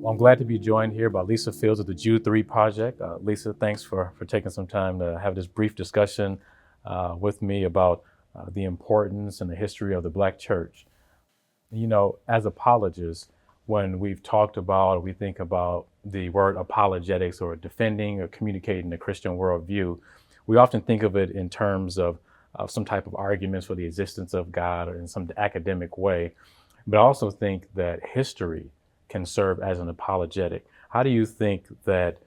Well, I'm glad to be joined here by Lisa Fields of the Jude 3 Project. Lisa, thanks for taking some time to have this brief discussion with me about the importance and the history of the Black church. You know, as apologists, when we've talked about, we think about the word apologetics or defending or communicating the Christian worldview, we often think of it in terms of some type of arguments for the existence of God or in some academic way. But I also think that history can serve as an apologetic. How do you think that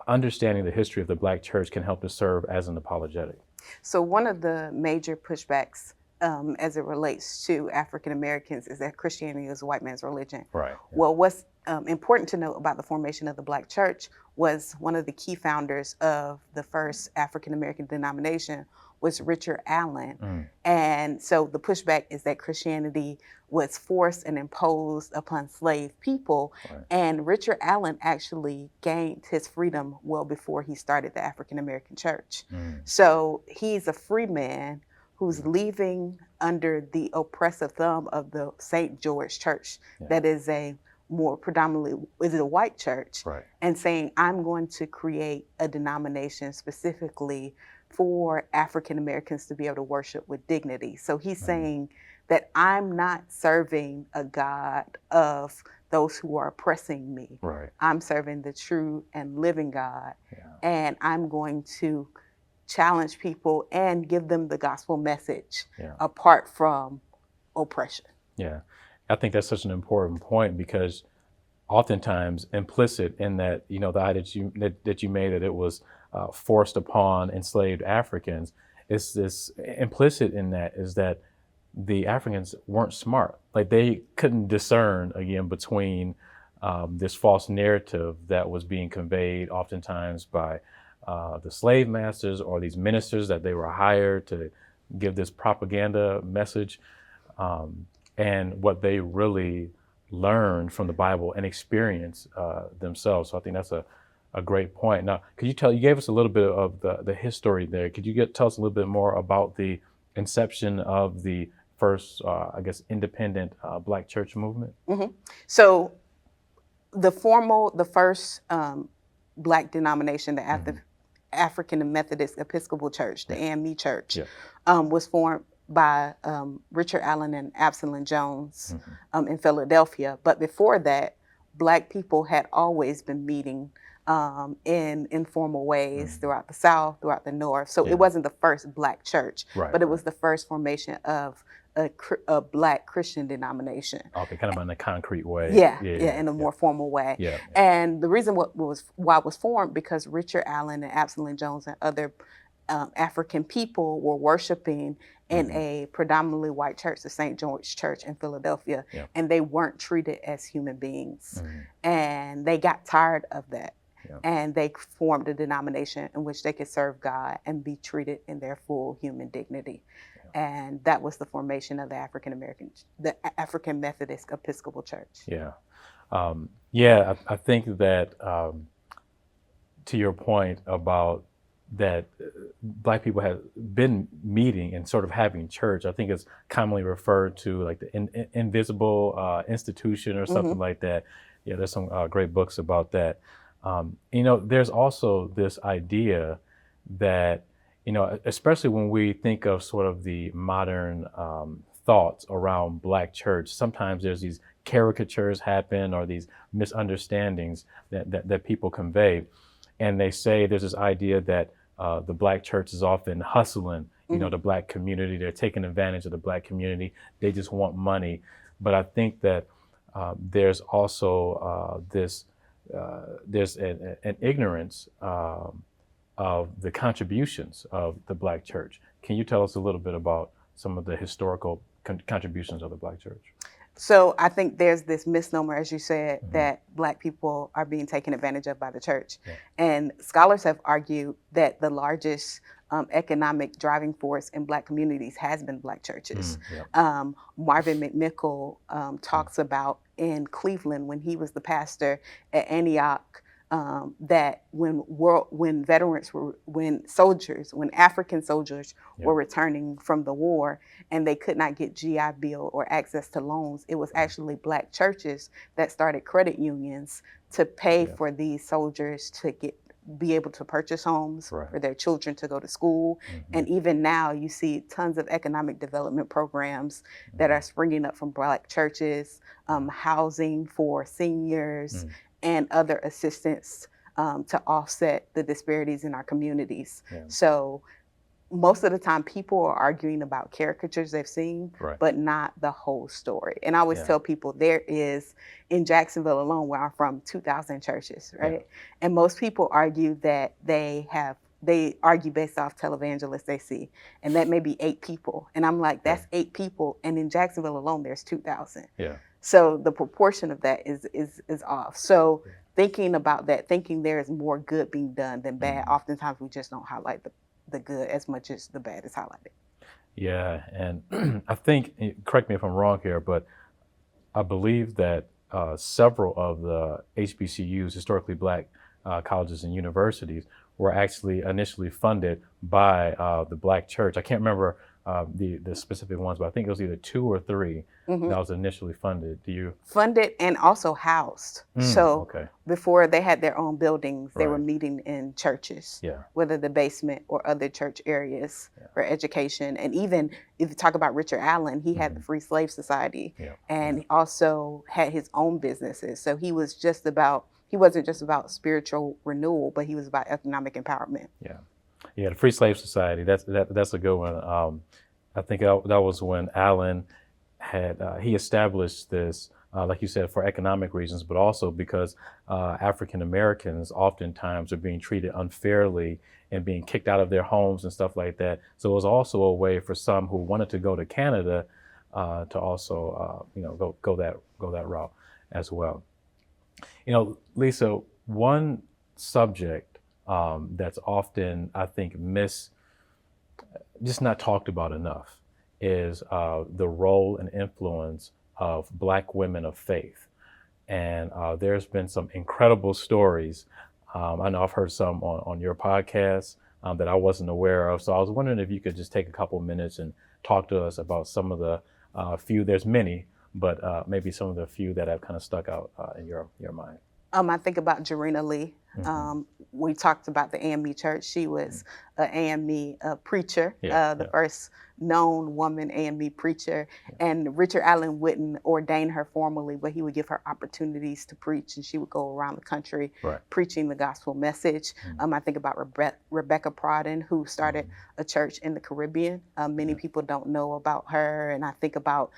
understanding the history of the Black church can help to serve as an apologetic? So one of the major pushbacks as it relates to African Americans is that Christianity is a white man's religion. Right. Well, what's important to note about the formation of the Black church was one of the key founders of the first African American denomination was Richard Allen. And so the pushback is that Christianity was forced and imposed upon slave people. Right. And Richard Allen actually gained his freedom well before he started the African American church. So he's a free man who's leaving under the oppressive thumb of the St. George Church, that is a more predominantly is a white church, Right. and saying, I'm going to create a denomination specifically for African Americans to be able to worship with dignity. So he's saying that I'm not serving a God of those who are oppressing me. Right. I'm serving the true and living God, Yeah. and I'm going to challenge people and give them the gospel message apart from oppression. Yeah. I think that's such an important point because oftentimes implicit in that, you know, the idea that you made that it was forced upon enslaved Africans, is this implicit in that is that the Africans weren't smart. Like they couldn't discern again between this false narrative that was being conveyed oftentimes by the slave masters or these ministers that they were hired to give this propaganda message, and what they really learned from the Bible and experience themselves. So I think that's a great point. Now, could you gave us a little bit of the history there. Could you tell us a little bit more about the inception of the first, I guess, independent Black church movement? So the first Black denomination, the African Methodist Episcopal Church, the AME Church, was formed by Richard Allen and Absalom Jones in Philadelphia. But before that, Black people had always been meeting in informal ways throughout the South, throughout the North. So it wasn't the first Black church, but it was the first formation of a Black Christian denomination. Okay, kind of in a concrete way. In a more formal way. And the reason why it was formed because Richard Allen and Absalom Jones and other African people were worshiping in a predominantly white church, the St. George Church in Philadelphia, and they weren't treated as human beings. And they got tired of that. And they formed a denomination in which they could serve God and be treated in their full human dignity. And that was the formation of the African Methodist Episcopal Church. I think that to your point about that Black people have been meeting and sort of having church, I think it's commonly referred to like the invisible institution or something like that. Yeah, there's some great books about that. You know, there's also this idea that, you know, especially when we think of sort of the modern thoughts around Black church, sometimes there's these caricatures happen or these misunderstandings that people convey. And they say there's this idea that the Black church is often hustling, you know, the Black community. They're taking advantage of the Black community. They just want money. But I think that there's also there's an ignorance of the contributions of the Black church. Can you tell us a little bit about some of the historical contributions of the Black church? So I think there's this misnomer, as you said, that Black people are being taken advantage of by the church. And scholars have argued that the largest economic driving force in Black communities has been Black churches. Marvin McMichael talks about in Cleveland when he was the pastor at Antioch, that when African soldiers were returning from the war and they could not get GI Bill or access to loans, it was actually Black churches that started credit unions to pay for these soldiers to be able to purchase homes for their children to go to school. And even now you see tons of economic development programs that are springing up from Black churches, housing for seniors, and other assistance to offset the disparities in our communities. So most of the time people are arguing about caricatures they've seen, but not the whole story. And I always tell people there is, in Jacksonville alone, where I'm from, 2,000 churches, right? And most people argue that they argue based off televangelists they see, and that may be 8 people. And I'm like, that's 8 people, and in Jacksonville alone, there's 2,000. So the proportion of that is off. So thinking about that, thinking there is more good being done than bad, oftentimes we just don't highlight the good as much as the bad is highlighted. Yeah, and I think, correct me if I'm wrong here, but I believe that several of the HBCUs, historically Black colleges and universities, were actually initially funded by the Black church. I can't remember the specific ones, but I think it was either 2 or 3 that was initially funded. Do you? Funded and also housed. So before they had their own buildings, they were meeting in churches, whether the basement or other church areas for education. And even if you talk about Richard Allen, he had the Free Slave Society and also had his own businesses. So he wasn't just about spiritual renewal, but he was about economic empowerment. Yeah, the Free Slave Society, that's a good one. I think that was when Allen he established this, like you said, for economic reasons, but also because African Americans oftentimes are being treated unfairly and being kicked out of their homes and stuff like that. So it was also a way for some who wanted to go to Canada to also go that route as well. Lisa, one subject that's often, I think, just not talked about enough is the role and influence of Black women of faith. And there's been some incredible stories. I know I've heard some on your podcast that I wasn't aware of. So I was wondering if you could just take a couple minutes and talk to us about some of the few, there's many, but maybe some of the few that have kind of stuck out in your mind. I think about Jarena Lee. We talked about the AME Church. She was an AME preacher, the first known woman AME preacher. And Richard Allen wouldn't ordain her formally, but he would give her opportunities to preach, and she would go around the country preaching the gospel message. I think about Rebecca Prodden, who started a church in the Caribbean. Many people don't know about her. And I think about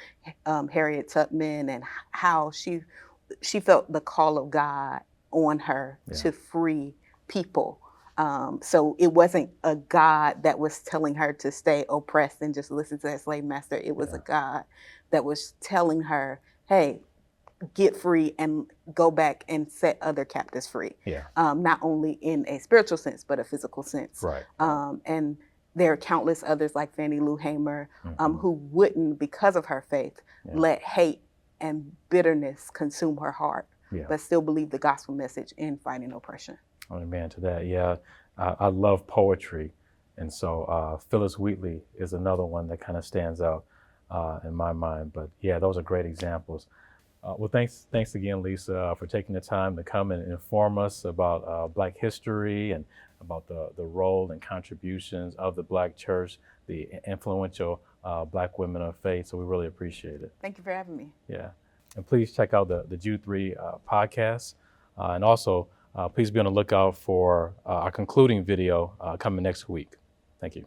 Harriet Tubman and how she felt the call of God on her to free people. So it wasn't a God that was telling her to stay oppressed and just listen to that slave master. It was a God that was telling her, hey, get free and go back and set other captives free. Not only in a spiritual sense, but a physical sense. And there are countless others like Fannie Lou Hamer who wouldn't, because of her faith, let hate and bitterness consume her heart, but still believe the gospel message in fighting oppression. Amen to that. I love poetry. And so Phyllis Wheatley is another one that kind of stands out in my mind. But those are great examples. Well, thanks again, Lisa, for taking the time to come and inform us about Black history and about the role and contributions of the Black church, the influential Black women of faith. So we really appreciate it. Thank you for having me. And please check out the Jude 3 podcast. And also, please be on the lookout for our concluding video coming next week. Thank you.